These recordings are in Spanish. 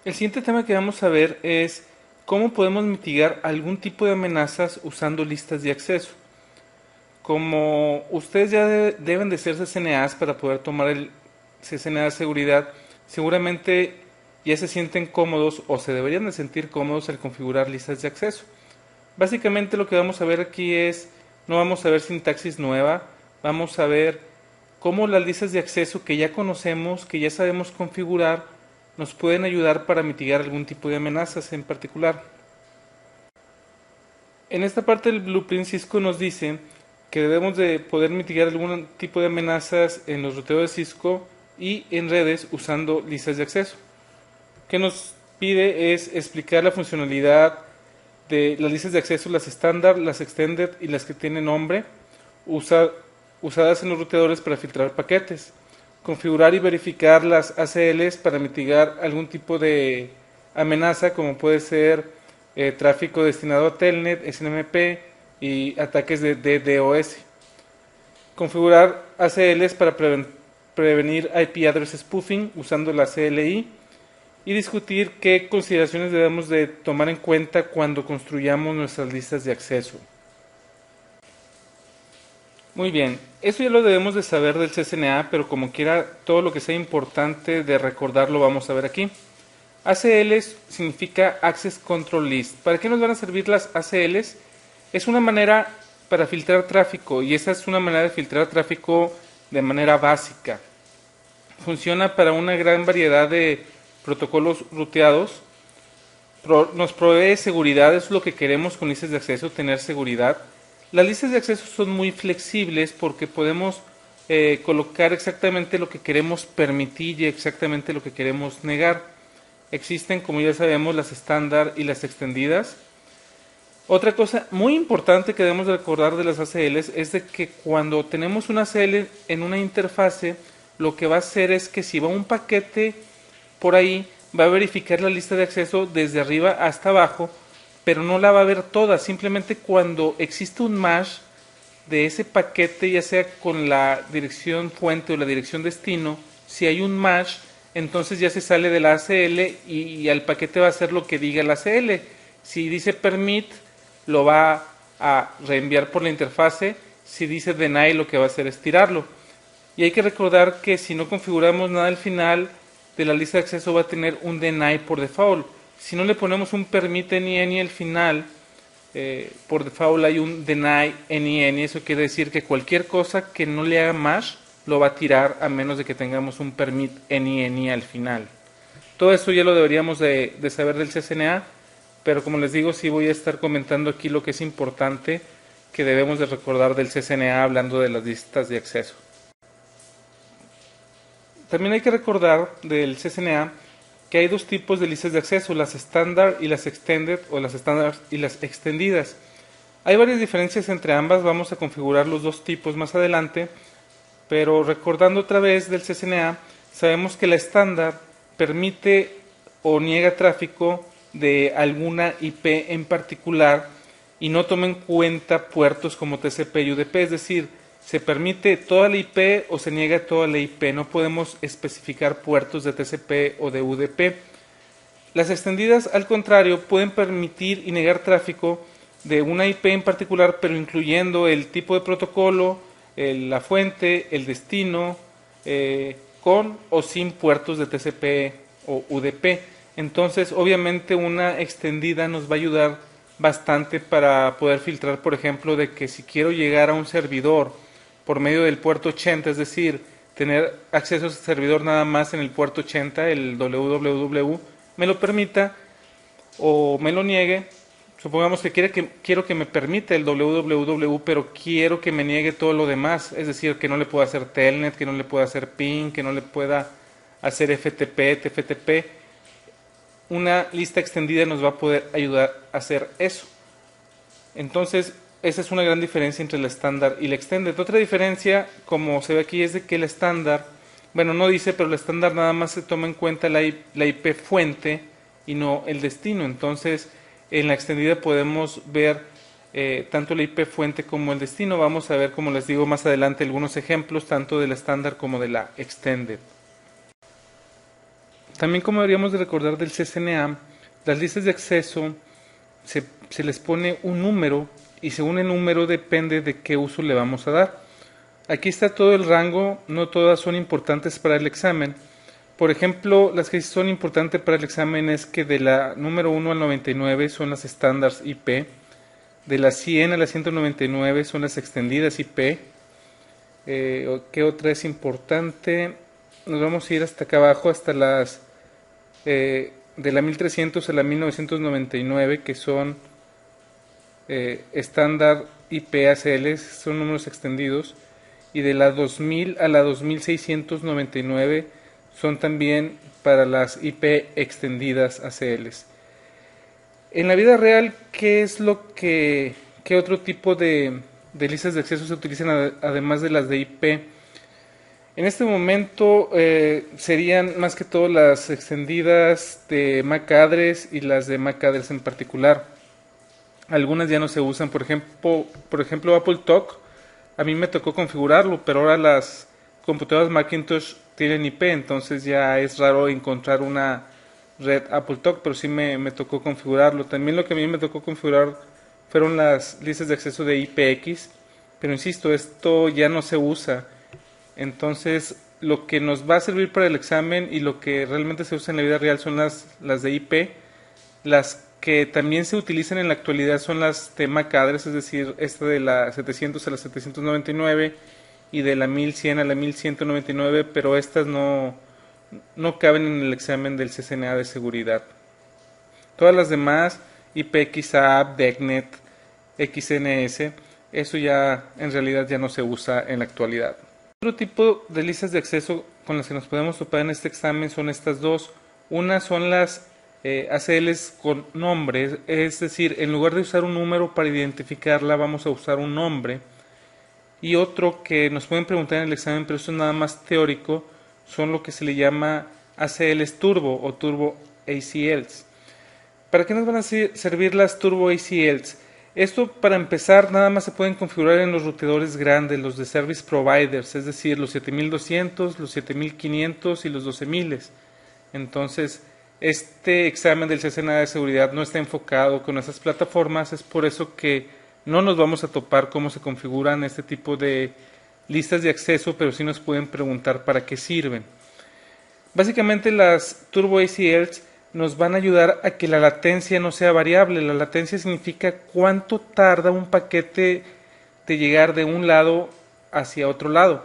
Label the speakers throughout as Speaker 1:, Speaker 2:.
Speaker 1: El siguiente tema que vamos a ver es cómo podemos mitigar algún tipo de amenazas usando listas de acceso. Como ustedes ya deben de ser CCNAs para poder tomar el CCNA de seguridad, seguramente ya se sienten cómodos o se deberían de sentir cómodos al configurar listas de acceso. Básicamente lo que vamos a ver aquí es, no vamos a ver sintaxis nueva, vamos a ver cómo las listas de acceso que ya conocemos, que ya sabemos configurar, nos pueden ayudar para mitigar algún tipo de amenazas en particular. En esta parte del blueprint Cisco nos dice que debemos de poder mitigar algún tipo de amenazas en los ruteos de Cisco y en redes usando listas de acceso. ¿Qué nos pide? Es explicar la funcionalidad de las listas de acceso, las estándar, las extended y las que tienen nombre, usadas en los ruteadores para filtrar paquetes. Configurar y verificar las ACLs para mitigar algún tipo de amenaza, como puede ser tráfico destinado a Telnet, SNMP y ataques de DDoS. Configurar ACLs para prevenir IP address spoofing usando la CLI y discutir qué consideraciones debemos de tomar en cuenta cuando construyamos nuestras listas de acceso. Muy bien, eso ya lo debemos de saber del CCNA, pero como quiera, todo lo que sea importante de recordar lo vamos a ver aquí. ACLs significa Access Control List. ¿Para qué nos van a servir las ACLs? Es una manera para filtrar tráfico y esa es una manera de filtrar tráfico de manera básica. Funciona para una gran variedad de protocolos ruteados. Nos provee seguridad, eso es lo que queremos con listas de acceso, tener seguridad. Las listas de acceso son muy flexibles porque podemos colocar exactamente lo que queremos permitir y exactamente lo que queremos negar. Existen, como ya sabemos, las estándar y las extendidas. Otra cosa muy importante que debemos de recordar de las ACLs es de que cuando tenemos una ACL en una interfase, lo que va a hacer es que si va un paquete por ahí, va a verificar la lista de acceso desde arriba hasta abajo, pero no la va a ver toda. Simplemente cuando existe un match de ese paquete, ya sea con la dirección fuente o la dirección destino, si hay un match, entonces ya se sale de la ACL y al paquete va a hacer lo que diga la ACL. Si dice permit, lo va a reenviar por la interfase. Si dice deny, lo que va a hacer es tirarlo. Y hay que recordar que si no configuramos nada al final de la lista de acceso va a tener un deny por default. Si no le ponemos un permit any al final, por default hay un deny any. Eso quiere decir que cualquier cosa que no le haga match lo va a tirar a menos de que tengamos un permit any al final. Todo eso ya lo deberíamos de saber del CCNA, pero como les digo, sí voy a estar comentando aquí lo que es importante que debemos de recordar del CCNA hablando de las listas de acceso. También hay que recordar del CCNA que hay dos tipos de listas de acceso, las estándar y las extended o las estándar y las extendidas. Hay varias diferencias entre ambas, vamos a configurar los dos tipos más adelante, pero recordando otra vez del CCNA, sabemos que la estándar permite o niega tráfico de alguna IP en particular y no toma en cuenta puertos como TCP y UDP, es decir, se permite toda la IP o se niega toda la IP, no podemos especificar puertos de TCP o de UDP. Las extendidas, al contrario, pueden permitir y negar tráfico de una IP en particular, pero incluyendo el tipo de protocolo, la fuente, el destino, con o sin puertos de TCP o UDP. Entonces, obviamente, una extendida nos va a ayudar bastante para poder filtrar, por ejemplo, de que si quiero llegar a un servidor por medio del puerto 80, es decir, tener acceso a ese servidor nada más en el puerto 80, el www, me lo permita o me lo niegue. Supongamos que quiero que me permita el www, pero quiero que me niegue todo lo demás, es decir, que no le pueda hacer telnet, que no le pueda hacer ping, que no le pueda hacer FTP, TFTP. Una lista extendida nos va a poder ayudar a hacer eso. Entonces, esa es una gran diferencia entre el estándar y la extended. Otra diferencia, como se ve aquí, es de que el estándar, bueno, no dice, pero el estándar nada más se toma en cuenta la IP fuente y no el destino. Entonces, en la extendida podemos ver tanto la IP fuente como el destino. Vamos a ver, como les digo más adelante, algunos ejemplos tanto del estándar como de la extended. También, como deberíamos de recordar del CCNA, las listas de acceso se les pone un número y según el número depende de qué uso le vamos a dar. Aquí está todo el rango, no todas son importantes para el examen. Por ejemplo, las que sí son importantes para el examen es que de la número 1 al 99 son las estándares IP, de la 100 a la 199 son las extendidas IP. ¿Qué otra es importante? Nos vamos a ir hasta acá abajo, hasta las de la 1300 a la 1999, que son estándar IP ACL, son números extendidos, y de la 2000 a la 2699 son también para las IP extendidas ACLs. En la vida real, ¿qué es qué otro tipo de listas de acceso se utilizan además de las de IP? En este momento serían más que todo las extendidas de MAC address y las de MAC address en particular. Algunas ya no se usan, por ejemplo AppleTalk, a mí me tocó configurarlo, pero ahora las computadoras Macintosh tienen IP, entonces ya es raro encontrar una red AppleTalk, pero sí me tocó configurarlo. También lo que a mí me tocó configurar fueron las listas de acceso de IPX, pero insisto, esto ya no se usa. Entonces, lo que nos va a servir para el examen y lo que realmente se usa en la vida real son las de IP. Las que también se utilizan en la actualidad son las de MAC address, es decir, esta de la 700 a la 799 y de la 1100 a la 1199, pero estas no caben en el examen del CCNA de seguridad. Todas las demás, IPXApp, DECnet, XNS, eso ya en realidad ya no se usa en la actualidad. Otro tipo de listas de acceso con las que nos podemos topar en este examen son estas dos. Una son las ACLs con nombre, es decir, en lugar de usar un número para identificarla, vamos a usar un nombre. Y otro que nos pueden preguntar en el examen, pero esto es nada más teórico, son lo que se le llama ACLs turbo o turbo ACLs. ¿Para qué nos van a servir las turbo ACLs? Esto, para empezar, nada más se pueden configurar en los routadores grandes, los de service providers, es decir, los 7200, los 7500 y los 12000. Entonces, este examen del CCNA de seguridad no está enfocado con esas plataformas, es por eso que no nos vamos a topar cómo se configuran este tipo de listas de acceso, pero sí nos pueden preguntar para qué sirven. Básicamente las Turbo ACLs nos van a ayudar a que la latencia no sea variable. La latencia significa cuánto tarda un paquete de llegar de un lado hacia otro lado.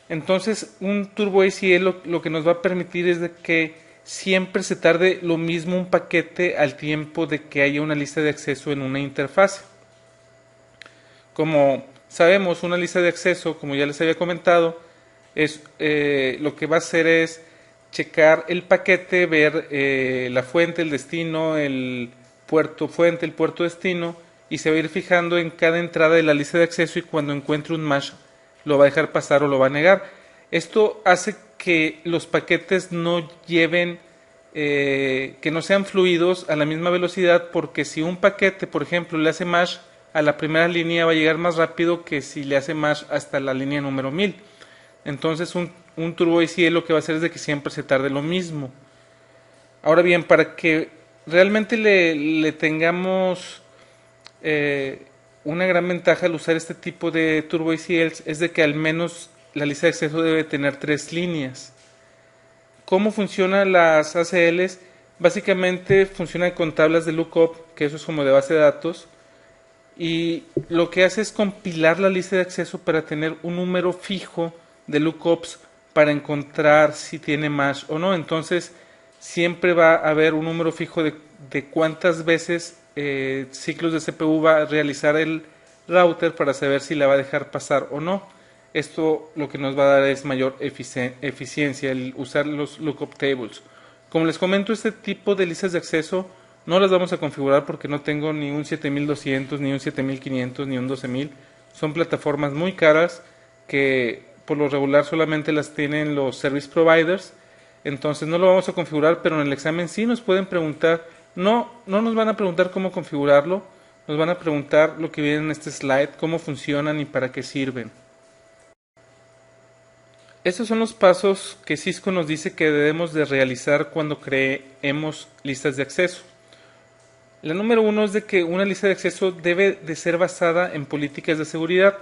Speaker 1: Entonces, un Turbo ACL lo que nos va a permitir es de que siempre se tarde lo mismo un paquete al tiempo de que haya una lista de acceso en una interfase. Como sabemos, una lista de acceso, como ya les había comentado, lo que va a hacer es checar el paquete, ver la fuente, el destino, el puerto fuente, el puerto destino, y se va a ir fijando en cada entrada de la lista de acceso, y cuando encuentre un match lo va a dejar pasar o lo va a negar. Esto hace que los paquetes no lleven, que no sean fluidos a la misma velocidad, porque si un paquete, por ejemplo, le hace match a la primera línea, va a llegar más rápido que si le hace match hasta la línea número 1000. Entonces un Turbo ACL lo que va a hacer es de que siempre se tarde lo mismo. Ahora bien, para que realmente le tengamos una gran ventaja al usar este tipo de Turbo ACLs es de que al menos la lista de acceso debe tener 3 líneas. ¿Cómo funcionan las ACLs? Básicamente funcionan con tablas de lookup, que eso es como de base de datos, y lo que hace es compilar la lista de acceso para tener un número fijo de lookups para encontrar si tiene match o no. Entonces siempre va a haber un número fijo de cuántas veces ciclos de CPU va a realizar el router para saber si la va a dejar pasar o no. Esto lo que nos va a dar es mayor eficiencia el usar los lookup tables. Como les comento, este tipo de listas de acceso no las vamos a configurar porque no tengo ni un 7200, ni un 7500, ni un 12000. Son plataformas muy caras que por lo regular solamente las tienen los service providers. Entonces no lo vamos a configurar, pero en el examen sí nos pueden preguntar. No nos van a preguntar cómo configurarlo, nos van a preguntar lo que viene en este slide, cómo funcionan y para qué sirven. Estos son los pasos que Cisco nos dice que debemos de realizar cuando creemos listas de acceso. La número uno es de que una lista de acceso debe de ser basada en políticas de seguridad.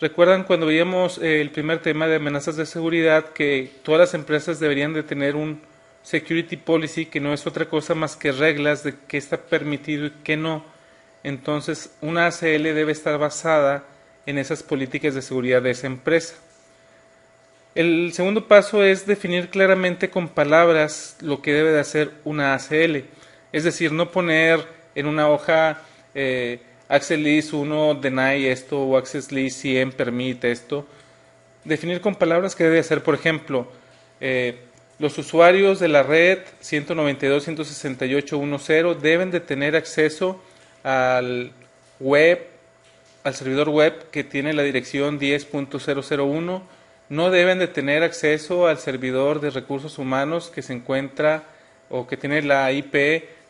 Speaker 1: Recuerdan cuando veíamos el primer tema de amenazas de seguridad que todas las empresas deberían de tener un security policy que no es otra cosa más que reglas de qué está permitido y qué no. Entonces una ACL debe estar basada en esas políticas de seguridad de esa empresa. El segundo paso es definir claramente con palabras lo que debe de hacer una ACL. Es decir, no poner en una hoja Access List 1 deny esto o Access List 100 permite esto. Definir con palabras que debe hacer, por ejemplo, los usuarios de la red 192.168.1.0 deben de tener acceso al web, al servidor web que tiene la dirección 10.001. No deben de tener acceso al servidor de recursos humanos que se encuentra o que tiene la IP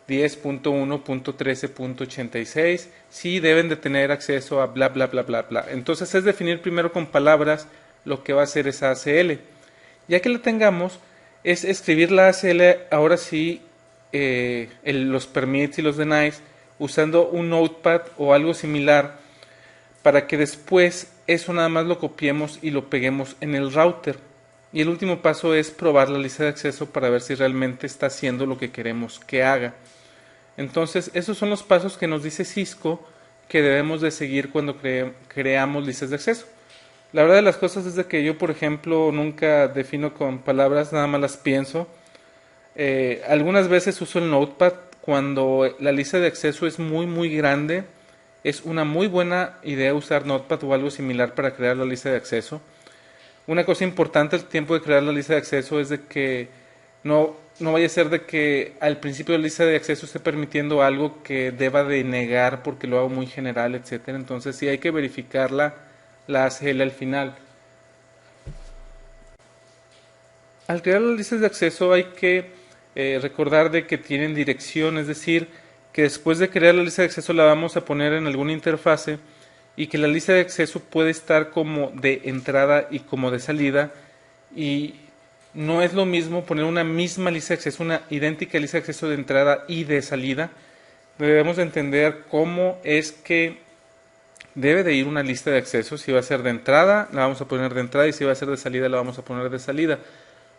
Speaker 1: 10.1.13.86. Sí deben de tener acceso a bla bla bla bla bla. Entonces es definir primero con palabras lo que va a ser esa ACL. Ya que la tengamos, es escribir la ACL ahora sí, los permits y los denies usando un notepad o algo similar para que después eso nada más lo copiemos y lo peguemos en el router. Y el último paso es probar la lista de acceso para ver si realmente está haciendo lo que queremos que haga. Entonces, esos son los pasos que nos dice Cisco que debemos de seguir cuando creamos listas de acceso. La verdad de las cosas es de que yo, por ejemplo, nunca defino con palabras, nada más las pienso. Algunas veces uso el notepad cuando la lista de acceso es muy grande. Es una muy buena idea usar Notepad o algo similar para crear la lista de acceso. Una cosa importante al tiempo de crear la lista de acceso es de que no vaya a ser de que al principio de la lista de acceso esté permitiendo algo que deba de negar porque lo hago muy general, etcétera. Entonces sí hay que verificar la ACL al final. Al crear las listas de acceso hay que recordar de que tienen dirección, es decir, que después de crear la lista de acceso la vamos a poner en alguna interfase y que la lista de acceso puede estar como de entrada y como de salida, y no es lo mismo poner una misma lista de acceso, una idéntica lista de acceso de entrada y de salida. Debemos de entender cómo es que debe de ir una lista de acceso. Si va a ser de entrada, la vamos a poner de entrada, y si va a ser de salida, la vamos a poner de salida.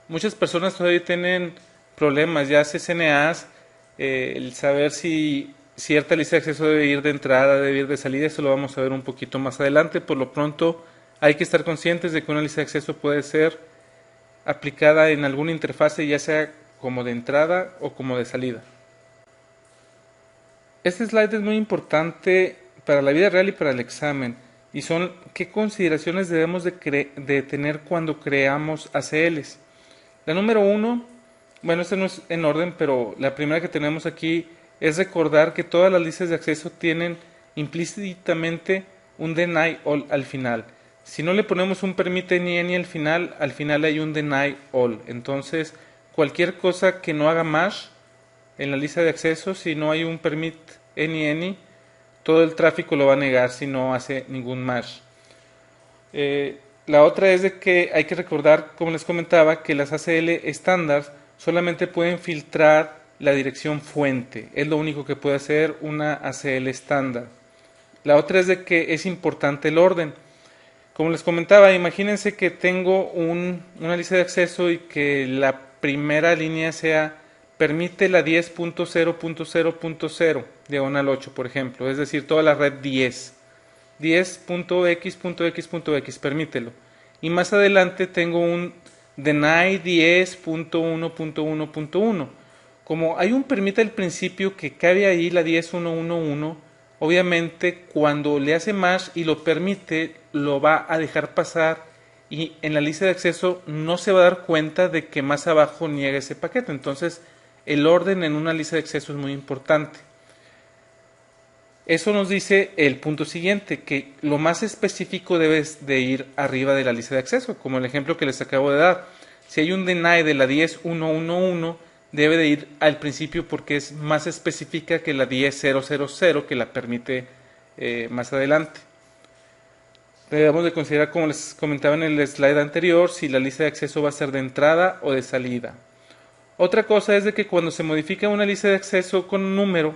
Speaker 1: Muchas personas todavía tienen problemas, ya CCNAs, el saber si cierta lista de acceso debe ir de entrada, debe ir de salida. Eso lo vamos a ver un poquito más adelante. Por lo pronto hay que estar conscientes de que una lista de acceso puede ser aplicada en alguna interfase, ya sea como de entrada o como de salida. Este slide es muy importante para la vida real y para el examen, y son qué consideraciones debemos de tener cuando creamos ACLs. La número uno, bueno, este no es en orden, pero la primera que tenemos aquí es recordar que todas las listas de acceso tienen implícitamente un deny all al final. Si no le ponemos un permite any al final hay un deny all. Entonces, cualquier cosa que no haga más en la lista de acceso, si no hay un permit any, todo el tráfico lo va a negar si no hace ningún match. La otra es de que hay que recordar, como les comentaba, que las ACL estándar solamente pueden filtrar la dirección fuente. Es lo único que puede hacer una ACL estándar. La otra es de que es importante el orden. Como les comentaba, imagínense que tengo una lista de acceso y que la primera línea sea permite la 10.0.0.0 diagonal 8, por ejemplo, es decir, toda la red 10.x.x.x, permítelo. Y más adelante tengo un deny 10.1.1.1. Como hay un permite al principio que cabe ahí la 10.1.1.1, obviamente cuando le hace más y lo permite, lo va a dejar pasar, y en la lista de acceso no se va a dar cuenta de que más abajo niega ese paquete. Entonces el orden en una lista de acceso es muy importante. Eso nos dice el punto siguiente, que lo más específico debe de ir arriba de la lista de acceso, como el ejemplo que les acabo de dar. Si hay un deny de la 10.1.1.1, debe de ir al principio porque es más específica que la 10.0.0.0, que la permite más adelante. Debemos de considerar, como les comentaba en el slide anterior, si la lista de acceso va a ser de entrada o de salida. Otra cosa es de que cuando se modifica una lista de acceso con un número,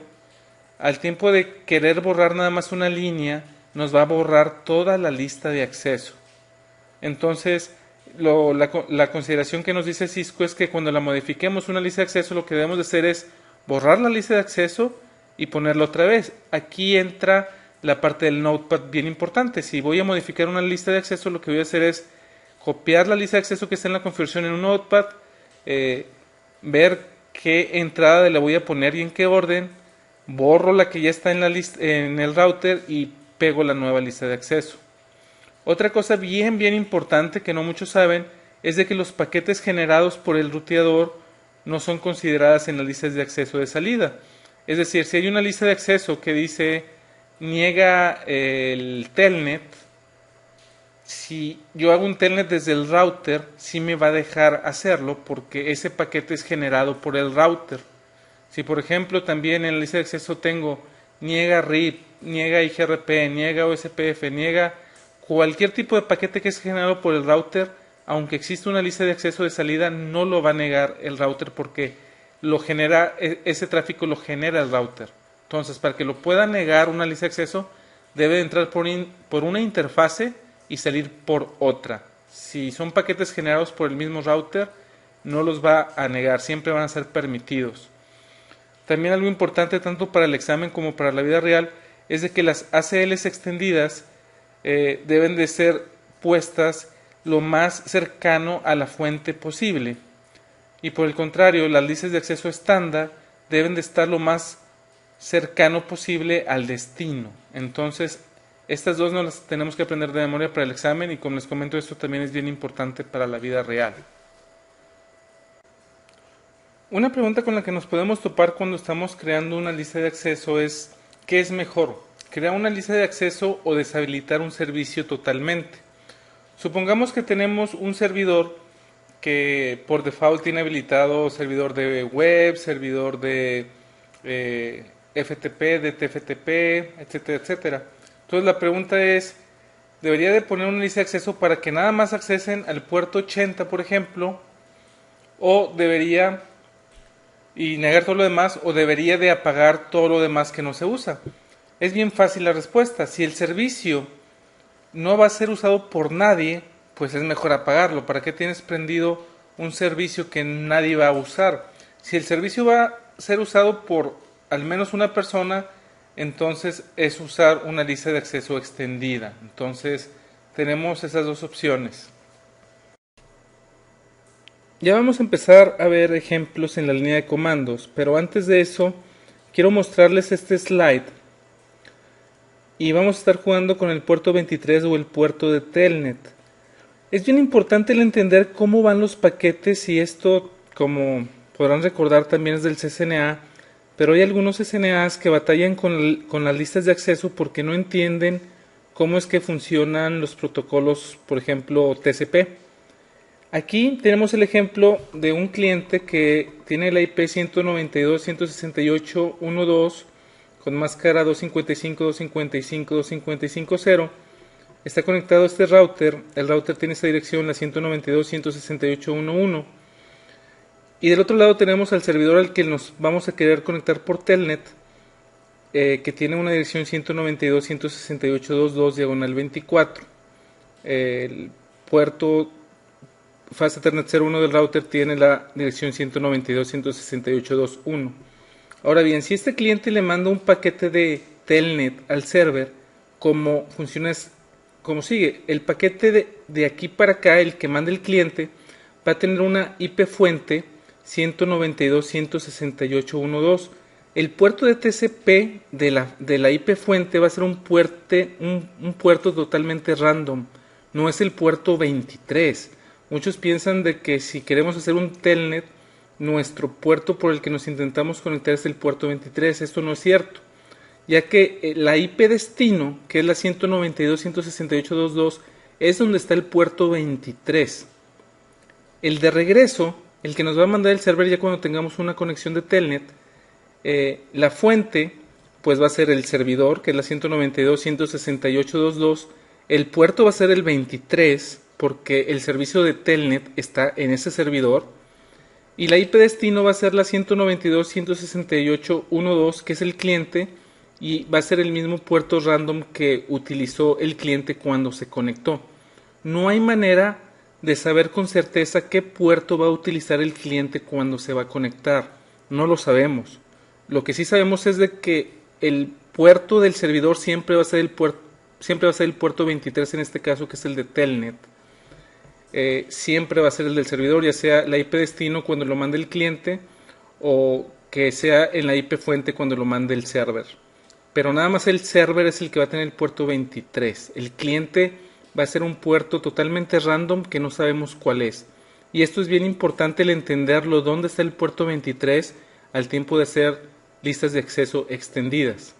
Speaker 1: al tiempo de querer borrar nada más una línea, nos va a borrar toda la lista de acceso. Entonces, la consideración que nos dice Cisco es que cuando la modifiquemos una lista de acceso, lo que debemos de hacer es borrar la lista de acceso y ponerla otra vez. Aquí entra la parte del Notepad bien importante. Si voy a modificar una lista de acceso, lo que voy a hacer es copiar la lista de acceso que está en la configuración en un Notepad, ver qué entrada le voy a poner y en qué orden, borro la que ya está en la lista, en el router, y pego la nueva lista de acceso. Otra cosa bien importante que no muchos saben es de que los paquetes generados por el ruteador no son consideradas en las listas de acceso de salida. Es decir, si hay una lista de acceso que dice niega el telnet, si yo hago un telnet desde el router, sí me va a dejar hacerlo porque ese paquete es generado por el router. Si por ejemplo también en la lista de acceso tengo niega RIP, niega IGRP, niega OSPF, niega cualquier tipo de paquete que es generado por el router, aunque exista una lista de acceso de salida, no lo va a negar el router porque lo genera, ese tráfico lo genera el router. Entonces, para que lo pueda negar una lista de acceso, debe entrar por una interfase y salir por otra. Si son paquetes generados por el mismo router, no los va a negar, siempre van a ser permitidos. También algo importante tanto para el examen como para la vida real es de que las ACLs extendidas deben de ser puestas lo más cercano a la fuente posible. Y por el contrario, las listas de acceso estándar deben de estar lo más cercano posible al destino. Entonces, estas dos nos las tenemos que aprender de memoria para el examen y como les comento, esto también es bien importante para la vida real. Una pregunta con la que nos podemos topar cuando estamos creando una lista de acceso es ¿qué es mejor? ¿Crear una lista de acceso o deshabilitar un servicio totalmente? Supongamos que tenemos un servidor que por default tiene habilitado servidor de web, servidor de FTP, de TFTP, etcétera, etcétera. Entonces la pregunta es, ¿debería de poner una lista de acceso para que nada más accesen al puerto 80, por ejemplo? ¿O debería y negar todo lo demás? ¿O debería de apagar todo lo demás que no se usa? Es bien fácil la respuesta. Si el servicio no va a ser usado por nadie, pues es mejor apagarlo. ¿Para qué tienes prendido un servicio que nadie va a usar? Si el servicio va a ser usado por al menos una persona, entonces es usar una lista de acceso extendida. Entonces tenemos esas dos opciones. Ya vamos a empezar a ver ejemplos en la línea de comandos, pero antes de eso quiero mostrarles este slide. Y vamos a estar jugando con el puerto 23 o el puerto de Telnet. Es bien importante el entender cómo van los paquetes y esto, como podrán recordar, también es del CCNA, pero hay algunos CCNAs que batallan con las listas de acceso porque no entienden cómo es que funcionan los protocolos, por ejemplo, TCP. Aquí tenemos el ejemplo de un cliente que tiene la IP 192.168.1.2 con máscara 255.255.255.0. Está conectado a este router. El router tiene esta dirección, la 192.168.1.1. Y del otro lado tenemos al servidor al que nos vamos a querer conectar por Telnet, que tiene una dirección 192.168.2.2/24. El puerto Fast Ethernet 01 del router tiene la dirección 192.168.2.1. Ahora bien, si este cliente le manda un paquete de Telnet al server, como funciona es como sigue. El paquete de aquí para acá, el que manda el cliente, va a tener una IP fuente 192.168.1.2. El puerto de TCP de la IP fuente va a ser un puerto totalmente random. No es el puerto 23. Muchos piensan de que si queremos hacer un telnet, nuestro puerto por el que nos intentamos conectar es el puerto 23. Esto no es cierto, ya que la IP destino, que es la 192.168.2.2, es donde está el puerto 23. El de regreso, el que nos va a mandar el server ya cuando tengamos una conexión de telnet, la fuente pues va a ser el servidor, que es la 192.168.2.2. El puerto va a ser el 23 porque el servicio de Telnet está en ese servidor. Y la IP destino va a ser la 192.168.1.2, que es el cliente, y va a ser el mismo puerto random que utilizó el cliente cuando se conectó. No hay manera de saber con certeza qué puerto va a utilizar el cliente cuando se va a conectar. No lo sabemos. Lo que sí sabemos es de que el puerto del servidor siempre va a ser el puerto 23 en este caso, que es el de Telnet. Siempre va a ser el del servidor, ya sea la IP destino cuando lo mande el cliente o que sea en la IP fuente cuando lo mande el server. Pero nada más el server es el que va a tener el puerto 23. El cliente va a ser un puerto totalmente random que no sabemos cuál es. Y esto es bien importante el entenderlo, dónde está el puerto 23 al tiempo de hacer listas de acceso extendidas.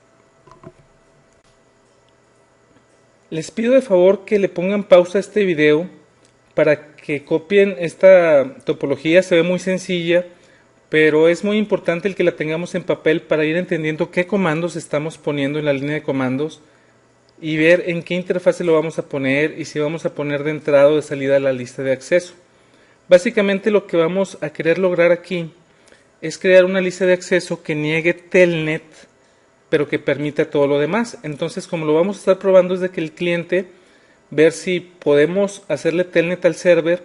Speaker 1: Les pido de favor que le pongan pausa a este video para que copien esta topología. Se ve muy sencilla, pero es muy importante el que la tengamos en papel para ir entendiendo qué comandos estamos poniendo en la línea de comandos y ver en qué interfase lo vamos a poner y si vamos a poner de entrada o de salida a la lista de acceso. Básicamente lo que vamos a querer lograr aquí es crear una lista de acceso que niegue Telnet, pero que permita todo lo demás. Entonces, como lo vamos a estar probando es de que el cliente ver si podemos hacerle telnet al server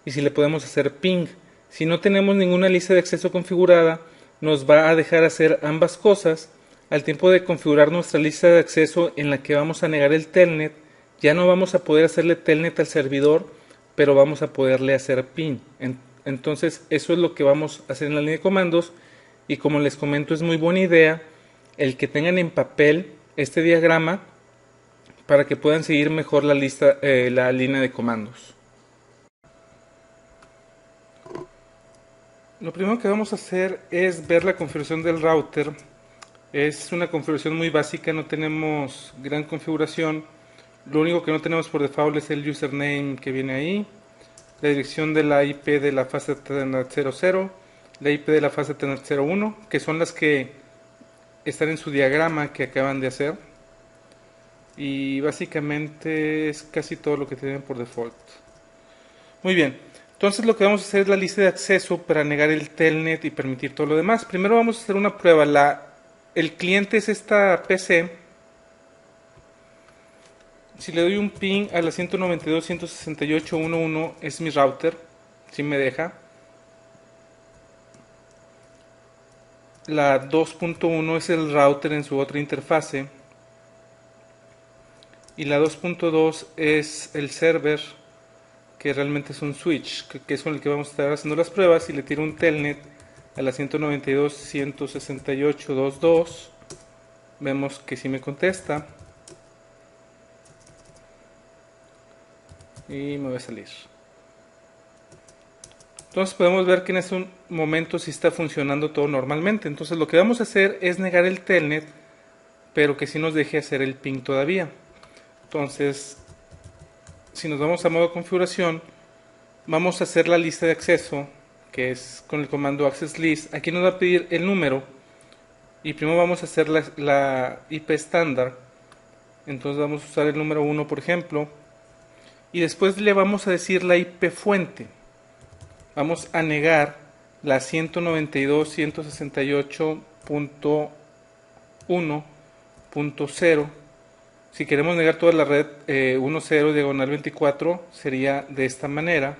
Speaker 1: y si le podemos hacer ping. Si no tenemos ninguna lista de acceso configurada, nos va a dejar hacer ambas cosas. Al tiempo de configurar nuestra lista de acceso en la que vamos a negar el telnet, ya no vamos a poder hacerle telnet al servidor, pero vamos a poderle hacer ping. Entonces eso es lo que vamos a hacer en la línea de comandos, y como les comento, es muy buena idea el que tengan en papel este diagrama para que puedan seguir mejor la línea de comandos. Lo primero que vamos a hacer es ver la configuración del router. Es una configuración muy básica, no tenemos gran configuración. Lo único que no tenemos por default es el username que viene ahí, la dirección de la IP de la fase Ethernet 00, la IP de la fase Ethernet 01, que son las que están en su diagrama que acaban de hacer. Y básicamente es casi todo lo que tienen por default. Muy bien, entonces lo que vamos a hacer es la lista de acceso para negar el telnet y permitir todo lo demás. Primero vamos a hacer una prueba. El cliente es esta PC. Si le doy un ping a la 192.168.1.1 es mi router, si me deja. La 2.1 es el router en su otra interfase. Y la 2.2 es el server, que realmente es un switch, que es con el que vamos a estar haciendo las pruebas. Y le tiro un telnet a la 192.168.2.2. Vemos que sí me contesta. Y me voy a salir. Entonces podemos ver que en este momento sí está funcionando todo normalmente. Entonces lo que vamos a hacer es negar el telnet, pero que sí nos deje hacer el ping todavía. Entonces, si nos vamos a modo configuración, vamos a hacer la lista de acceso, que es con el comando access list. Aquí nos va a pedir el número y primero vamos a hacer la IP estándar. Entonces vamos a usar el número 1, por ejemplo, y después le vamos a decir la IP fuente. Vamos a negar la 192.168.1.0. Si queremos negar toda la red 10 diagonal 24 sería de esta manera.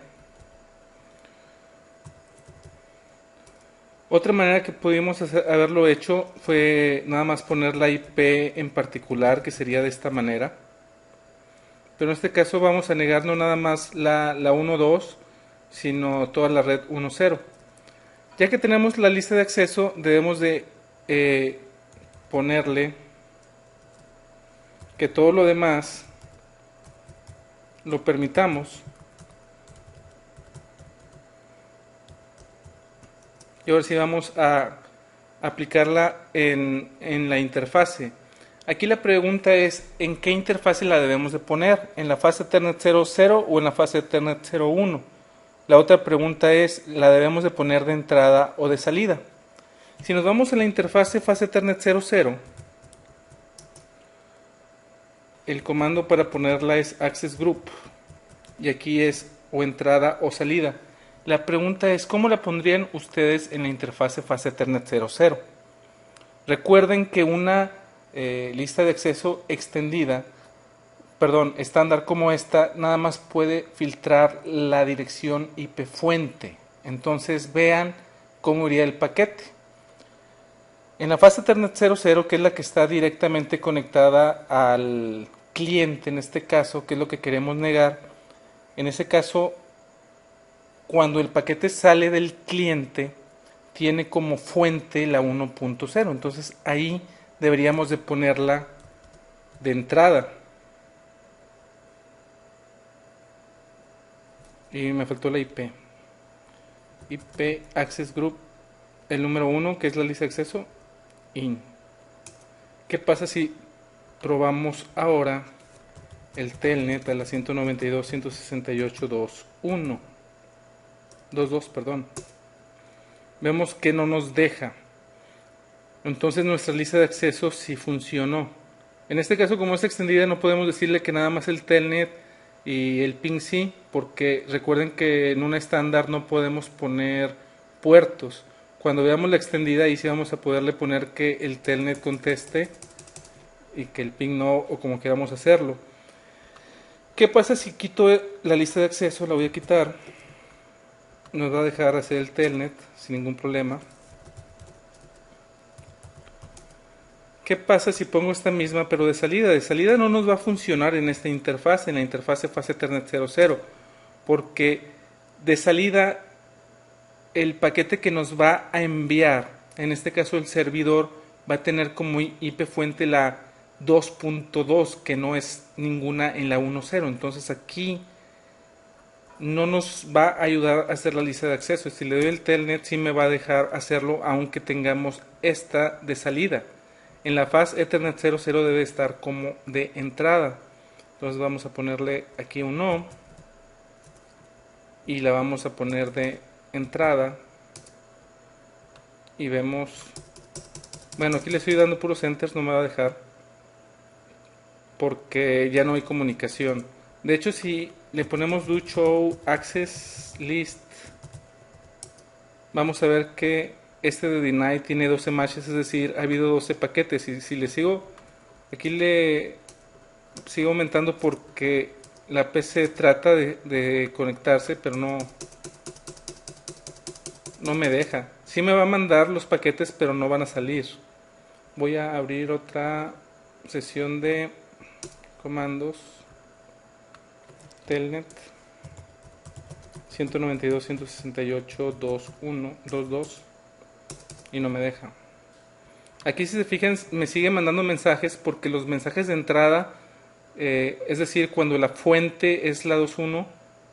Speaker 1: Otra manera que pudimos haberlo hecho fue nada más poner la IP en particular, que sería de esta manera. Pero en este caso vamos a negar no nada más la 1.2, sino toda la red 1.0. Ya que tenemos la lista de acceso, debemos de ponerle que todo lo demás lo permitamos. Y ahora sí vamos a aplicarla en la interfase. Aquí la pregunta es en qué interfase la debemos de poner, en la fase Ethernet 00 o en la fase Ethernet 01. La otra pregunta es, ¿la debemos de poner de entrada o de salida? Si nos vamos a la interfase fase Ethernet 00, el comando para ponerla es access group y aquí es o entrada o salida. La pregunta es, ¿cómo la pondrían ustedes en la interfase fase Ethernet 00? Recuerden que una lista de acceso extendida, perdón, estándar como esta, nada más puede filtrar la dirección IP fuente. Entonces vean cómo iría el paquete. En la fase Ethernet 00, que es la que está directamente conectada al cliente, en este caso, que es lo que queremos negar, en ese caso, cuando el paquete sale del cliente, tiene como fuente la 1.0. Entonces ahí deberíamos de ponerla de entrada. Y me faltó la IP. IP Access Group, el número 1, que es la lista de acceso, in. ¿Qué pasa si probamos ahora el telnet a la 192.168.2.1.2.2, perdón? Vemos que no nos deja. Entonces nuestra lista de acceso sí funcionó. En este caso, como es extendida, no podemos decirle que nada más el telnet y el ping sí, porque recuerden que en una estándar no podemos poner puertos. Cuando veamos la extendida, ahí sí vamos a poderle poner que el telnet conteste y que el ping no, o como queramos hacerlo. ¿Qué pasa si quito la lista de acceso? La voy a quitar. Nos va a dejar hacer el telnet sin ningún problema. ¿Qué pasa si pongo esta misma pero de salida? De salida no nos va a funcionar en esta interfaz, en la interfase fase Ethernet 00, porque de salida el paquete que nos va a enviar, en este caso el servidor, va a tener como IP fuente la 2.2, que no es ninguna en la 1.0. Entonces aquí no nos va a ayudar a hacer la lista de acceso. Si le doy el telnet sí me va a dejar hacerlo aunque tengamos esta de salida. En la fase Ethernet 00 debe estar como de entrada. Entonces vamos a ponerle aquí un no y la vamos a poner de entrada y vemos, bueno, aquí le estoy dando puros enters, no me va a dejar porque ya no hay comunicación. De hecho, si le ponemos do show access list, vamos a ver que este de deny tiene 12 matches, es decir, ha habido 12 paquetes. Y si le sigo, aquí le sigo aumentando porque la PC trata de conectarse, pero no me deja. Sí me va a mandar los paquetes, pero no van a salir. Voy a abrir otra sesión de comandos. Telnet 192.168.2.1.2.2 y no me deja. Aquí si se fijan me sigue mandando mensajes porque los mensajes de entrada, es decir, cuando la fuente es la 2.1,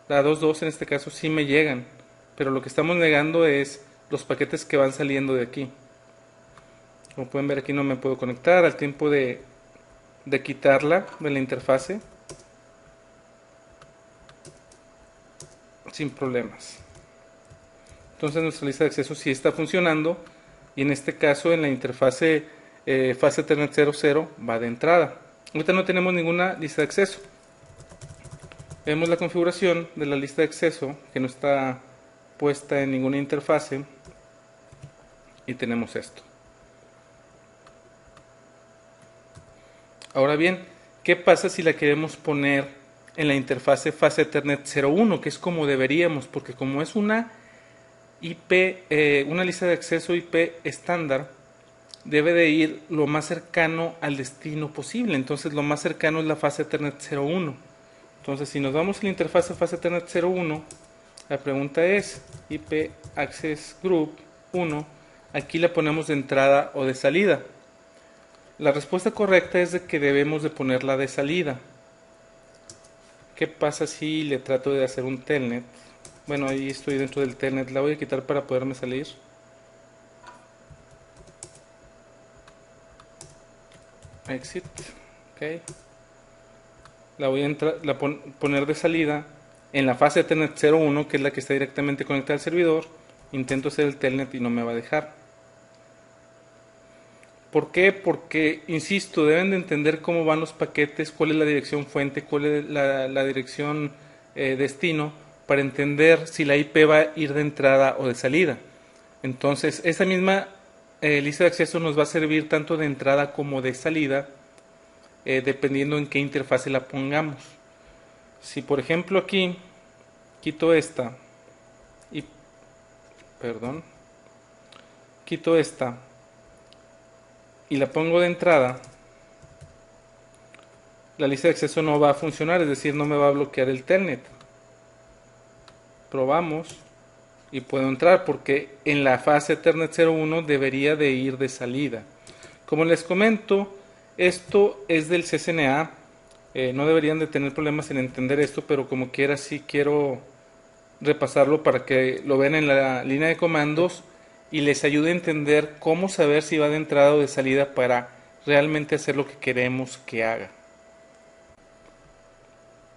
Speaker 1: la 2.2 en este caso, sí me llegan, pero lo que estamos negando es los paquetes que van saliendo de aquí. Como pueden ver, aquí no me puedo conectar al tiempo de quitarla de la interfase sin problemas. Entonces nuestra lista de acceso sí está funcionando y en este caso en la interfase fase Ethernet 00 va de entrada. Ahorita no tenemos ninguna lista de acceso. Vemos la configuración de la lista de acceso que no está puesta en ninguna interfase y tenemos esto. Ahora bien, ¿qué pasa si la queremos poner en la interfase fase Ethernet 01? Que es como deberíamos, porque como es una IP, una lista de acceso IP estándar, debe de ir lo más cercano al destino posible. Entonces lo más cercano es la fase Ethernet 01. Entonces si nos vamos a la interfase fase Ethernet 01, la pregunta es IP Access Group 1, aquí la ponemos de entrada o de salida. La respuesta correcta es de que debemos de ponerla de salida. ¿Qué pasa si le trato de hacer un telnet? Bueno, ahí estoy dentro del telnet, la voy a quitar para poderme salir. Exit, ok. La voy a poner de salida en la fase Ethernet 01, que es la que está directamente conectada al servidor. Intento hacer el telnet y no me va a dejar. ¿Por qué? Porque, insisto, deben de entender cómo van los paquetes, cuál es la dirección fuente, cuál es la dirección destino, para entender si la IP va a ir de entrada o de salida. Entonces, esta misma lista de acceso nos va a servir tanto de entrada como de salida, dependiendo en qué interfase la pongamos. Si, por ejemplo, aquí quito esta y, perdón, quito esta y la pongo de entrada, la lista de acceso no va a funcionar, es decir, no me va a bloquear el telnet. Probamos y puedo entrar porque en la fase Ethernet 01 debería de ir de salida. Como les comento, esto es del CCNA, no deberían de tener problemas en entender esto, pero como quiera sí quiero repasarlo para que lo vean en la línea de comandos y les ayude a entender cómo saber si va de entrada o de salida para realmente hacer lo que queremos que haga.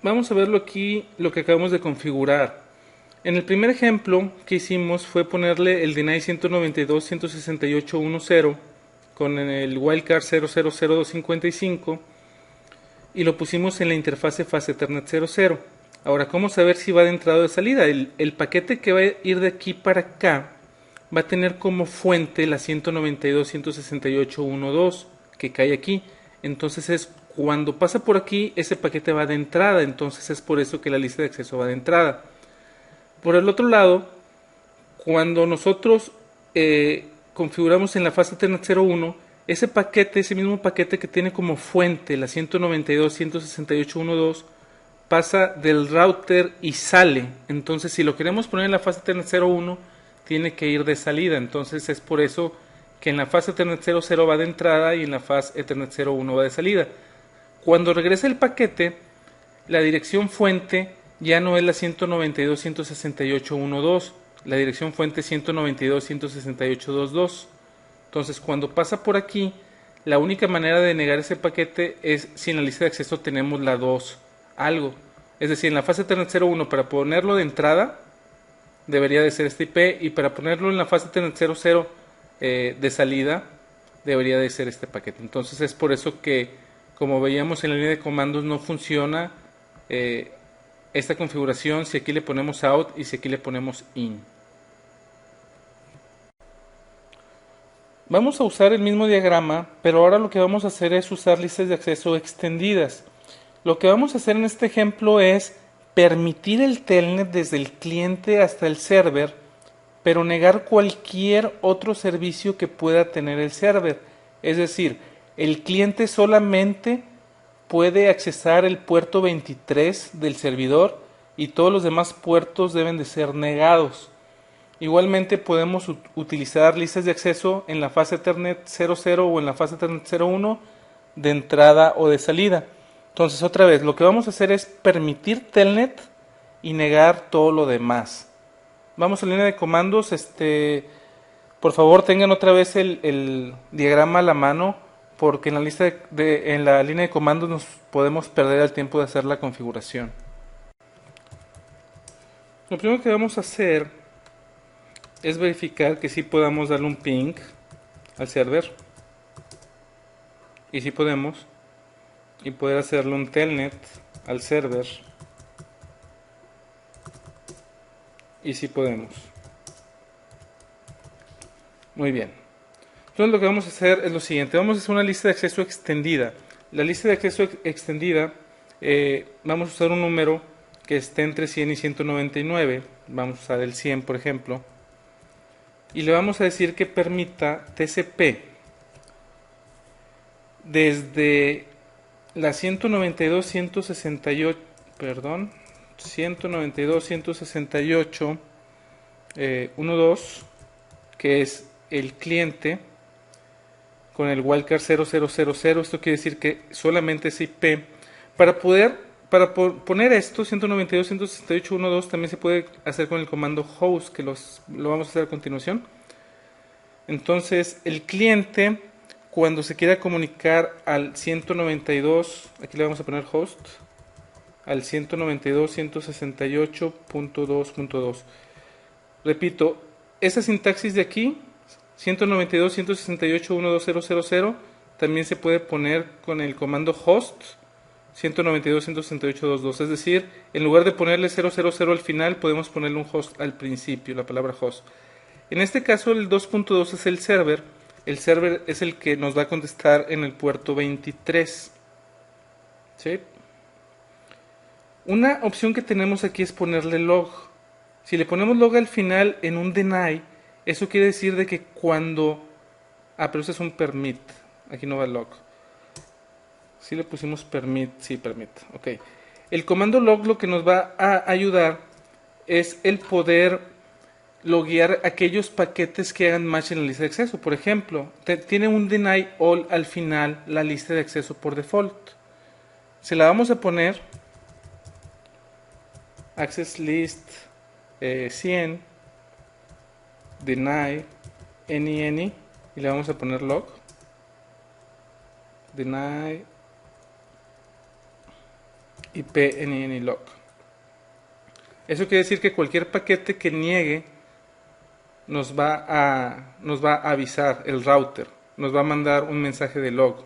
Speaker 1: Vamos a verlo aquí, lo que acabamos de configurar. En el primer ejemplo que hicimos fue ponerle el deny 192.168.1.0 con el wildcard 000255 y lo pusimos en la interfase fase Ethernet 00. Ahora, ¿cómo saber si va de entrada o de salida? El paquete que va a ir de aquí para acá va a tener como fuente la 192.168.1.2 que cae aquí. Entonces es cuando pasa por aquí, ese paquete va de entrada. Entonces es por eso que la lista de acceso va de entrada. Por el otro lado, cuando nosotros configuramos en la fase Ethernet 01, ese paquete, ese mismo paquete que tiene como fuente la 192.168.1.2, pasa del router y sale. Entonces, si lo queremos poner en la fase Ethernet 01, tiene que ir de salida. Entonces, es por eso que en la fase Ethernet 00 va de entrada y en la fase Ethernet 01 va de salida. Cuando regresa el paquete, la dirección fuente ya no es la 192.168.1.2, la dirección fuente 192.168.2.2. Entonces, cuando pasa por aquí, la única manera de negar ese paquete es si en la lista de acceso tenemos la 2 algo. Es decir, en la fase Ethernet 01 para ponerlo de entrada debería de ser este IP y para ponerlo en la fase Ethernet 00 de salida debería de ser este paquete. Entonces es por eso que, como veíamos en la línea de comandos, no funciona esta configuración si aquí le ponemos out y si aquí le ponemos in. Vamos a usar el mismo diagrama, pero ahora lo que vamos a hacer es usar listas de acceso extendidas. Lo que vamos a hacer en este ejemplo es permitir el telnet desde el cliente hasta el server, pero negar cualquier otro servicio que pueda tener el server. Es decir, el cliente solamente puede accesar el puerto 23 del servidor y todos los demás puertos deben de ser negados. Igualmente podemos utilizar listas de acceso en la fase Ethernet 00 o en la fase Ethernet 01 de entrada o de salida. Entonces, otra vez, lo que vamos a hacer es permitir telnet y negar todo lo demás. Vamos a la línea de comandos. Por favor, tengan otra vez el diagrama a la mano, porque en la en la línea de comandos nos podemos perder el tiempo de hacer la configuración. Lo primero que vamos a hacer es verificar que sí podamos darle un ping al server. Y sí podemos. Y poder hacerle un telnet al server. Y sí podemos. Muy bien. Entonces lo que vamos a hacer es lo siguiente. Vamos a hacer una lista de acceso extendida. La lista de acceso extendida, vamos a usar un número que esté entre 100 y 199. Vamos a usar el 100, por ejemplo. Y le vamos a decir que permita TCP desde la 192.168, perdón, 192.168.1.2, que es el cliente, con el wildcard 0000. Esto quiere decir que solamente es IP. Para poner esto, 192.168.1.2, también se puede hacer con el comando host, que lo vamos a hacer a continuación. Entonces, el cliente, cuando se quiera comunicar al 192, aquí le vamos a poner host, al 192.168.2.2. Repito, esa sintaxis de aquí 192.168.120.000. También se puede poner con el comando host 192.168.2.2. Es decir, en lugar de ponerle 000 al final, podemos ponerle un host al principio, la palabra host. En este caso, el 2.2 es el server. El server es el que nos va a contestar en el puerto 23. ¿Sí? Una opción que tenemos aquí es ponerle log. Si le ponemos log al final en un deny, eso quiere decir de que cuando... pero eso es un permit. Aquí no va log. Si le pusimos permit, sí, permit. Ok. El comando log lo que nos va a ayudar es el poder loguear aquellos paquetes que hagan match en la lista de acceso. Por ejemplo, tiene un deny all al final la lista de acceso por default. Se la vamos a poner access list 100 deny any y le vamos a poner log deny IP any log. Eso quiere decir que cualquier paquete que niegue nos va a avisar el router, nos va a mandar un mensaje de log.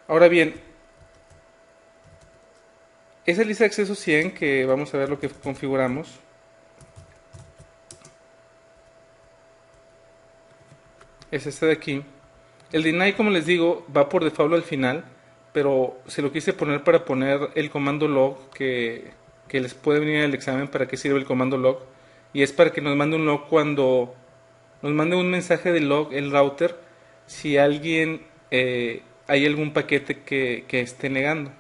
Speaker 1: Ahora bien, esa lista de acceso 100 que vamos a ver lo que configuramos, es esta de aquí. El deny, como les digo, va por default al final, pero se lo quise poner para poner el comando log que les puede venir en el examen. Para qué sirve el comando log, y es para que nos mande un log cuando nos mande un mensaje de log el router si alguien hay algún paquete que esté negando.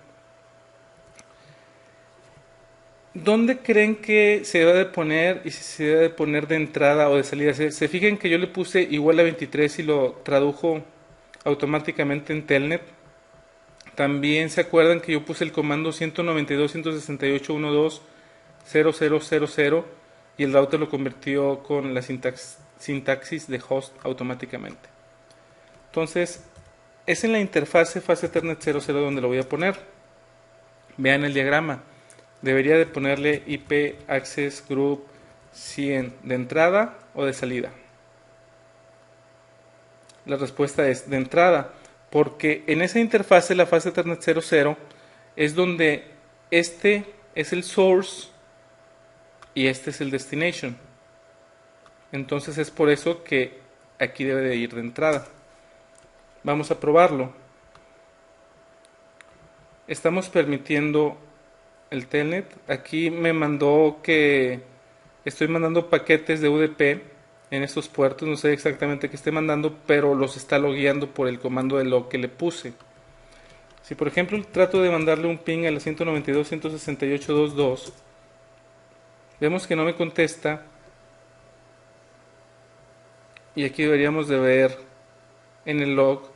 Speaker 1: ¿Dónde creen que se debe de poner y si se debe de poner de entrada o de salida? Se fijan que yo le puse igual a 23 y lo tradujo automáticamente en Telnet. También se acuerdan que yo puse el comando 192.168.1.2.0.0.0.0 y el router lo convirtió con la sintaxis de host automáticamente. Entonces, es en la interfase fase Ethernet 00 donde lo voy a poner. Vean el diagrama. Debería de ponerle IP Access Group 100 de entrada o de salida. La respuesta es de entrada, porque en esa interfase, la fase Ethernet 00, es donde este es el source y este es el destination. Entonces es por eso que aquí debe de ir de entrada. Vamos a probarlo. Estamos permitiendo el telnet. Aquí me mandó que estoy mandando paquetes de UDP en estos puertos. No sé exactamente qué esté mandando, pero los está logueando por el comando de log que le puse. Si por ejemplo trato de mandarle un ping a la 192.168.2.2, vemos que no me contesta. Y aquí deberíamos de ver en el log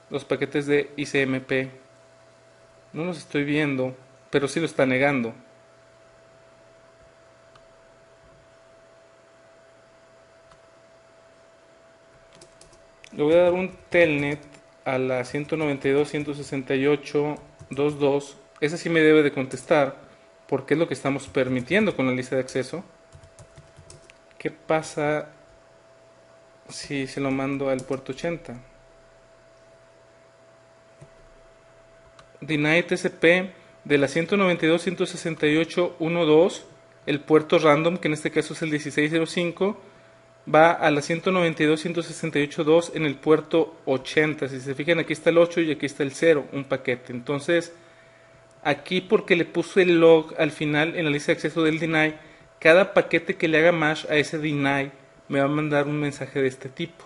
Speaker 1: los paquetes de ICMP. No los estoy viendo, pero sí lo está negando. Le voy a dar un telnet a la 192.168.2.2. Ese sí me debe de contestar, porque es lo que estamos permitiendo con la lista de acceso. ¿Qué pasa si se lo mando al puerto 80? Deny TCP de la 192.168.1.2, el puerto random, que en este caso es el 1605, va a la 192.168.2 en el puerto 80. Si se fijan, aquí está el 8 y aquí está el 0, un paquete. Entonces, aquí porque le puse el log al final en la lista de acceso del deny, cada paquete que le haga match a ese deny me va a mandar un mensaje de este tipo.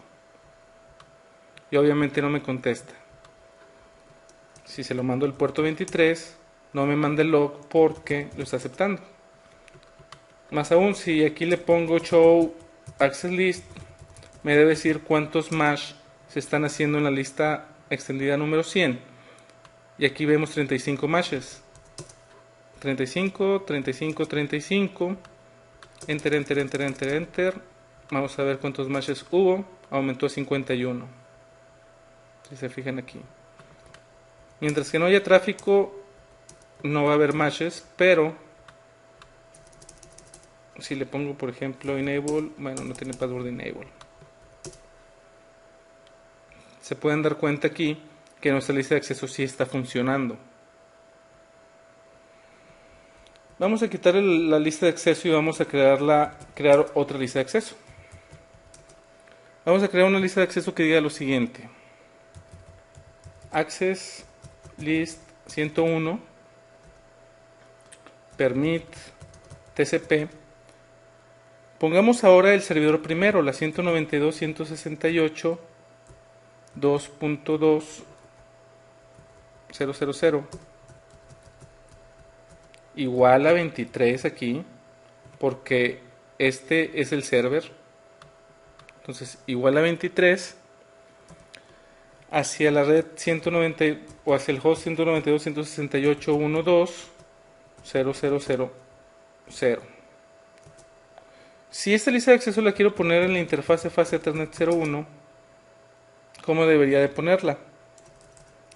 Speaker 1: Y obviamente no me contesta. Si se lo mando al puerto 23, no me manda el log porque lo está aceptando. Más aún, si aquí le pongo show access list, me debe decir cuántos match se están haciendo en la lista extendida número 100. Y aquí vemos 35 matches. 35, 35, 35. Enter, enter, enter, enter, enter. Vamos a ver cuántos matches hubo. Aumentó a 51. Si se fijan aquí. Mientras que no haya tráfico, no va a haber matches, pero si le pongo por ejemplo enable, bueno, no tiene password enable. se pueden dar cuenta aquí que nuestra lista de acceso sí está funcionando. Vamos a quitar la lista de acceso y vamos a crear otra lista de acceso. Vamos a crear una lista de acceso que diga lo siguiente: access list 101 permit tcp. Pongamos ahora el servidor primero, la 192.168.2.2.000 igual a 23 aquí, porque este es el server. Entonces igual a 23 hacia la red 190 o hacia el host 192.168.1.2.0.0.0. Si esta lista de acceso la quiero poner en la interfase fase Ethernet 01, ¿cómo debería de ponerla?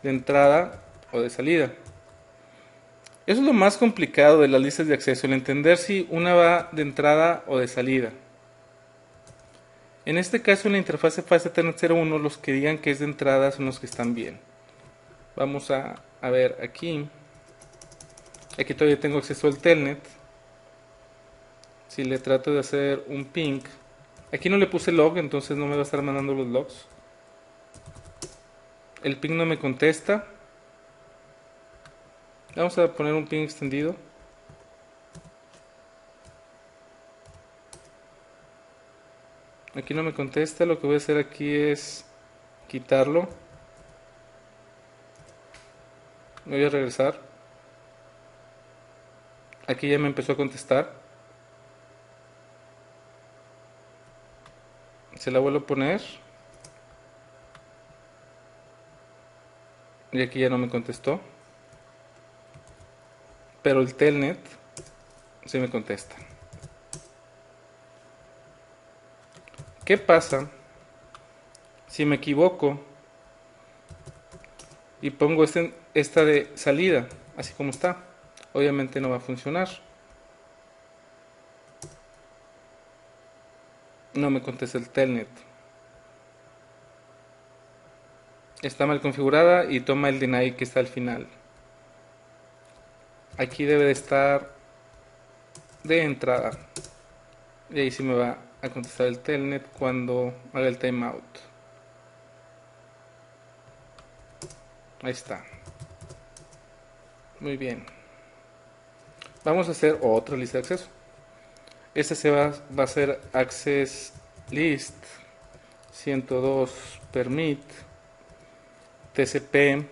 Speaker 1: ¿De entrada o de salida? Eso es lo más complicado de las listas de acceso, el entender si una va de entrada o de salida. En este caso, en la interfase fase Ethernet 01, los que digan que es de entrada son los que están bien. Vamos a ver aquí. Aquí todavía tengo acceso al telnet. Si le trato de hacer un ping, aquí no le puse log, entonces no me va a estar mandando los logs. El ping no me contesta. Vamos a poner un ping extendido. Aquí no me contesta. Lo que voy a hacer aquí es quitarlo. Me voy a regresar. Aquí ya me empezó a contestar. Se la vuelvo a poner. Y aquí ya no me contestó. Pero el telnet sí me contesta. ¿Qué pasa si me equivoco y pongo esta de salida, así como está? Obviamente no va a funcionar. No me contesta el telnet. Está mal configurada y toma el deny que está al final. Aquí debe de estar de entrada. Y ahí sí me va a contestar el telnet cuando haga el timeout. Ahí está. Muy bien. Vamos a hacer otra lista de acceso. Esta va a ser access list 102 permit tcp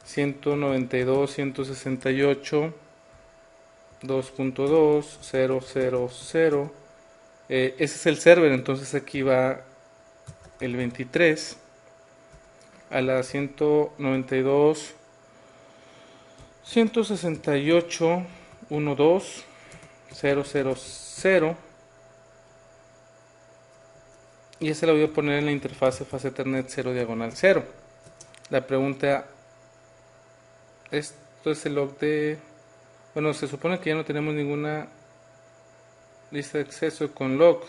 Speaker 1: 192.168.2.2.0.0.0. Ese es el server, entonces aquí va el 23 a la 192.168.1.2.0.0.0 y ese lo voy a poner en la interfase fase Ethernet 0 diagonal 0. La pregunta, esto es el log de, bueno, se supone que ya no tenemos ninguna lista de acceso con log,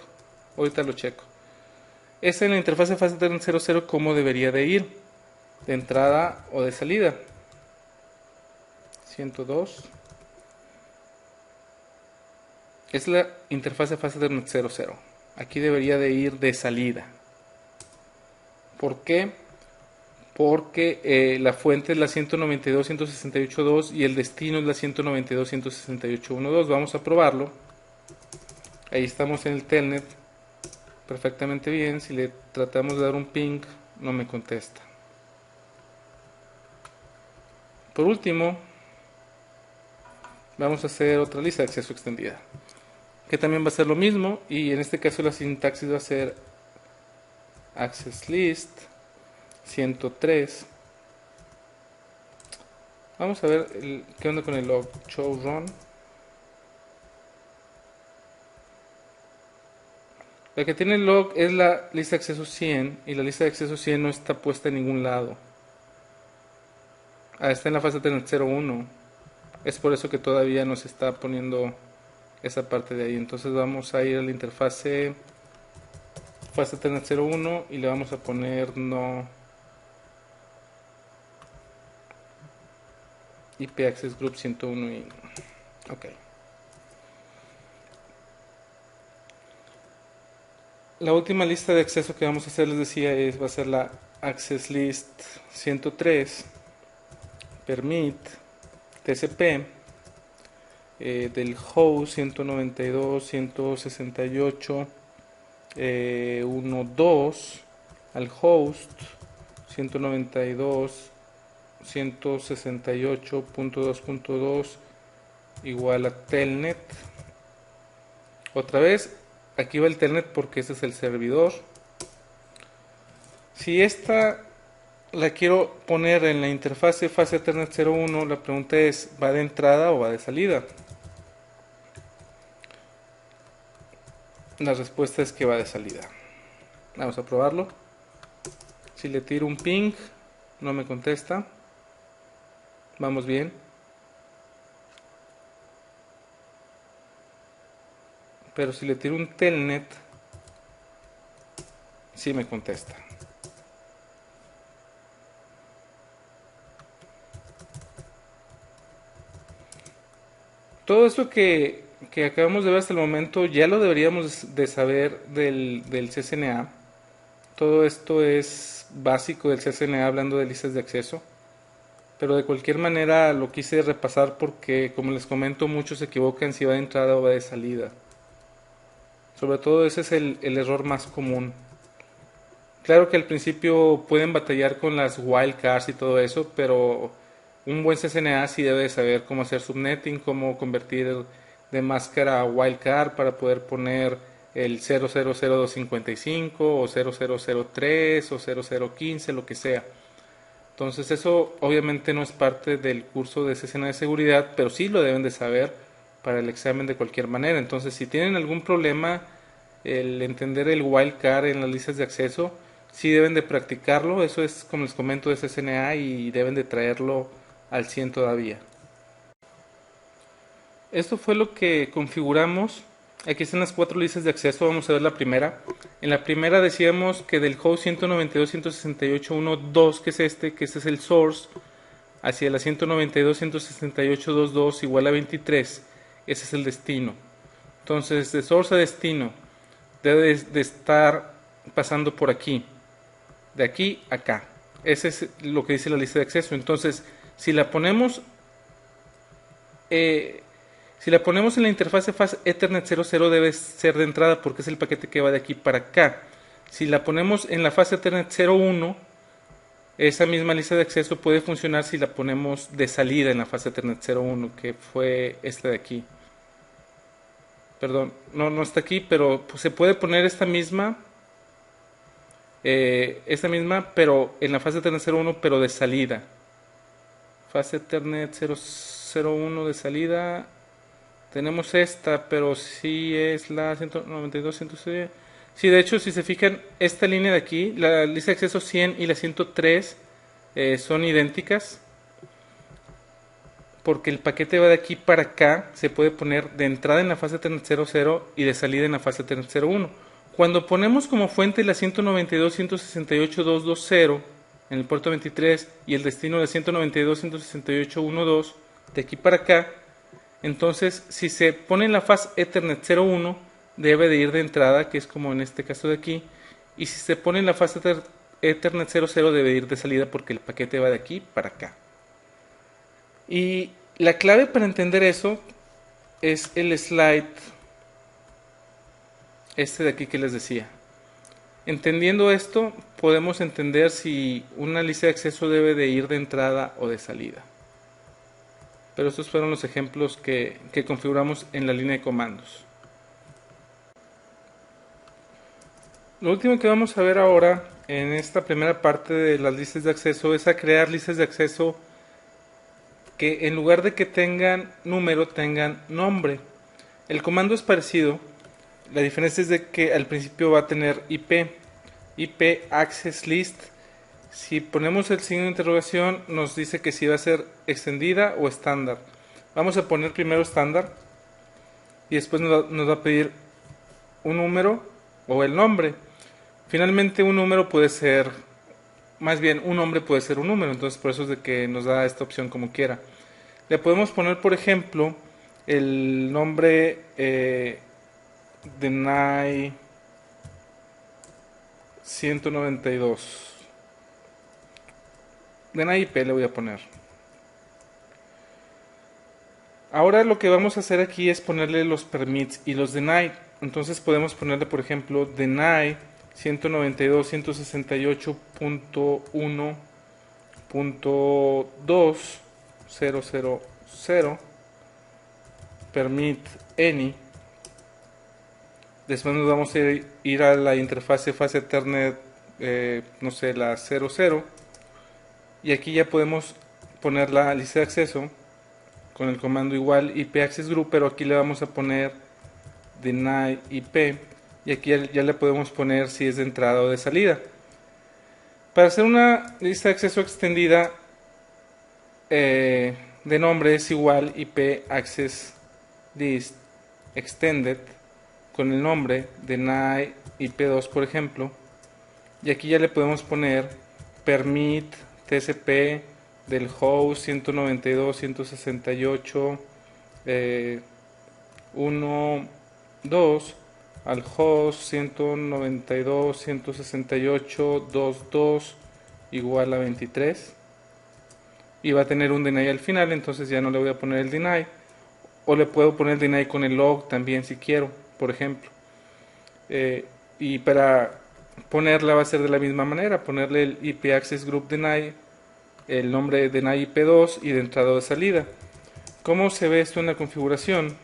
Speaker 1: ahorita lo checo. Esta en la interfase fase Ethernet 00, ¿cómo debería de ir? ¿De entrada o de salida? 102 es la interfase fase Ethernet 00. Aquí debería de ir de salida. ¿Por qué? Porque la fuente es la 192.168.2 y el destino es la 192.168.1.2. Vamos a probarlo. Ahí estamos en el telnet perfectamente bien. Si le tratamos de dar un ping, no me contesta. Por último, vamos a hacer otra lista de acceso extendida, que también va a ser lo mismo, y en este caso la sintaxis va a ser access list 103. Vamos a ver qué onda con el log show run. La que tiene el log es la lista de acceso 100 y la lista de acceso 100 no está puesta en ningún lado. Está en la fase Ethernet 01. Es por eso que todavía nos está poniendo esa parte de ahí. Entonces vamos a ir a la interfase fase Ethernet 01 y le vamos a poner no IP Access Group 101 y... ok. La última lista de acceso que vamos a hacer, les decía, va a ser la Access List 103 permit TCP del host 192.168.1.2 al host 192.168.2.2 igual a telnet. Otra vez, aquí va el telnet porque este es el servidor. Si esta la quiero poner en la interfase fase Ethernet 01, la pregunta es, ¿va de entrada o va de salida? La respuesta es que va de salida. Vamos a probarlo. Si le tiro un ping, no me contesta. Vamos bien. Pero si le tiro un telnet, sí me contesta. Todo esto que acabamos de ver hasta el momento ya lo deberíamos de saber del CCNA. Todo esto es básico del CCNA hablando de listas de acceso. Pero de cualquier manera lo quise repasar porque, como les comento, muchos se equivocan si va de entrada o va de salida. Sobre todo ese es el error más común. Claro que al principio pueden batallar con las wildcards y todo eso, pero un buen CCNA sí debe saber cómo hacer subnetting, cómo convertir de máscara a wildcard para poder poner el 000255 o 0003 o 0015, lo que sea. Entonces eso obviamente no es parte del curso de CCNA de seguridad, pero sí lo deben de saber para el examen de cualquier manera. Entonces si tienen algún problema, el entender el wildcard en las listas de acceso, sí deben de practicarlo. Eso es, como les comento, de CCNA y deben de traerlo al 100 todavía. Esto fue lo que configuramos. Aquí están las 4 listas de acceso. Vamos a ver la primera. En la primera decíamos que del host 192.168.1.2, que es que este es el source, hacia la 192.168.2.2 igual a 23, ese es el destino. Entonces, de source a destino debe de estar pasando por aquí, de aquí a acá. Ese es lo que dice la lista de acceso. Entonces, si la ponemos en la interfase fase Ethernet 00 debe ser de entrada porque es el paquete que va de aquí para acá. Si la ponemos en la fase Ethernet 01, esa misma lista de acceso puede funcionar si la ponemos de salida en la fase Ethernet 01, que fue esta de aquí. Perdón, no está aquí, pero pues, se puede poner esta misma, pero en la fase Ethernet 01, pero de salida. Fase Ethernet 001 de salida. Tenemos esta, pero sí es la 192, 106. Sí, de hecho, si se fijan, esta línea de aquí, la lista de acceso 100 y la 103 son idénticas. Porque el paquete va de aquí para acá, se puede poner de entrada en la fase Ethernet 00 y de salida en la fase Ethernet 01. Cuando ponemos como fuente la 192.168.220 en el puerto 23 y el destino de 192.168.1.2 de aquí para acá, entonces si se pone en la fase Ethernet 01 debe de ir de entrada, que es como en este caso de aquí, y si se pone en la fase Ethernet 00 debe ir de salida porque el paquete va de aquí para acá. Y la clave para entender eso es el slide este de aquí que les decía. Entendiendo esto, podemos entender si una lista de acceso debe de ir de entrada o de salida. Pero estos fueron los ejemplos que configuramos en la línea de comandos. Lo último que vamos a ver ahora en esta primera parte de las listas de acceso es a crear listas de acceso que en lugar de que tengan número tengan nombre. El comando es parecido, la diferencia es de que al principio va a tener IP Access List. Si ponemos el signo de interrogación nos dice que si va a ser extendida o estándar. Vamos a poner primero estándar y después nos va a pedir un número o el nombre. Finalmente un número puede ser, más bien un nombre puede ser un número, entonces por eso es de que nos da esta opción como quiera. Le podemos poner, por ejemplo, el nombre deny 192. Deny IP le voy a poner. Ahora lo que vamos a hacer aquí es ponerle los permits y los deny. Entonces podemos ponerle, por ejemplo, deny 192.168.1.2.000 permit any. Después nos vamos a ir a la interfase fase Ethernet, no sé, la 00. Y aquí ya podemos poner la lista de acceso con el comando igual IP access group, pero aquí le vamos a poner deny IP y aquí ya le podemos poner si es de entrada o de salida. Para hacer una lista de acceso extendida de nombre es igual IP access list extended con el nombre deny IP2, por ejemplo, y aquí ya le podemos poner permit TCP del host 192.168.1.2 al host 192.168.2.2 igual a 23, y va a tener un deny al final. Entonces ya no le voy a poner el deny, o le puedo poner el deny con el log también si quiero, por ejemplo. Y para ponerla va a ser de la misma manera, ponerle el IP access group deny, el nombre de deny IP2 y de entrada o de salida. ¿Cómo se ve esto en la configuración?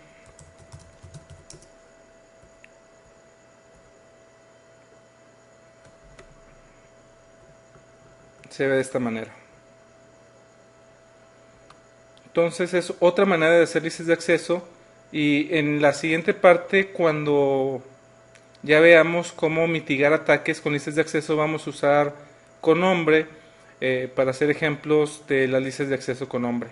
Speaker 1: Se ve de esta manera. Entonces es otra manera de hacer listas de acceso, y en la siguiente parte, cuando ya veamos cómo mitigar ataques con listas de acceso, vamos a usar con nombre para hacer ejemplos de las listas de acceso con nombre.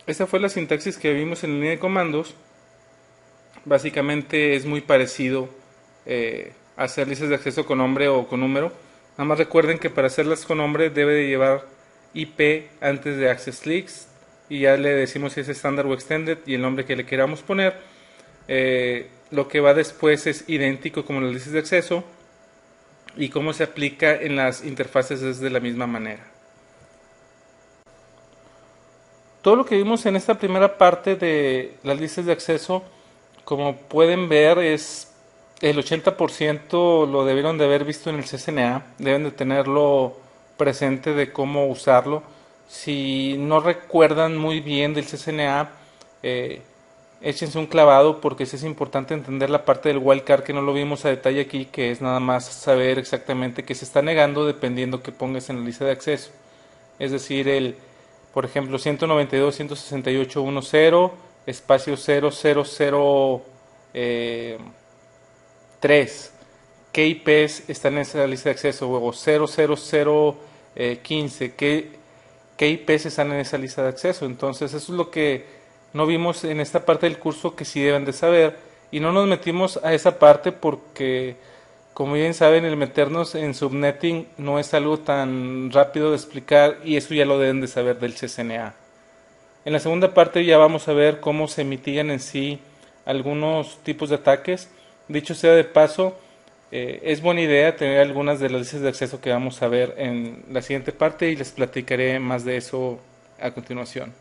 Speaker 1: Esta fue la sintaxis que vimos en la línea de comandos. Básicamente es muy parecido hacer listas de acceso con nombre o con número. Nada más recuerden que para hacerlas con nombre debe de llevar IP antes de access list, y ya le decimos si es estándar o extended y el nombre que le queramos poner. Lo que va después es idéntico como las listas de acceso, y cómo se aplica en las interfaces es de la misma manera. Todo lo que vimos en esta primera parte de las listas de acceso, como pueden ver, es el 80% lo debieron de haber visto en el CCNA. Deben de tenerlo presente de cómo usarlo. Si no recuerdan muy bien del CCNA, échense un clavado, porque sí es importante entender la parte del wildcard, que no lo vimos a detalle aquí, que es nada más saber exactamente qué se está negando dependiendo que pongas en la lista de acceso. Es decir, por ejemplo, 192.168.1.0 espacio 0.0.0.3, ¿qué IPs están en esa lista de acceso? O 0.0.0.15, ¿qué IPs están en esa lista de acceso? Entonces eso es lo que no vimos en esta parte del curso, que sí deben de saber, y no nos metimos a esa parte porque, como bien saben, el meternos en subnetting no es algo tan rápido de explicar, y eso ya lo deben de saber del CCNA. En la segunda parte ya vamos a ver cómo se mitigan en sí algunos tipos de ataques. Dicho sea de paso, es buena idea tener algunas de las listas de acceso que vamos a ver en la siguiente parte, y les platicaré más de eso a continuación.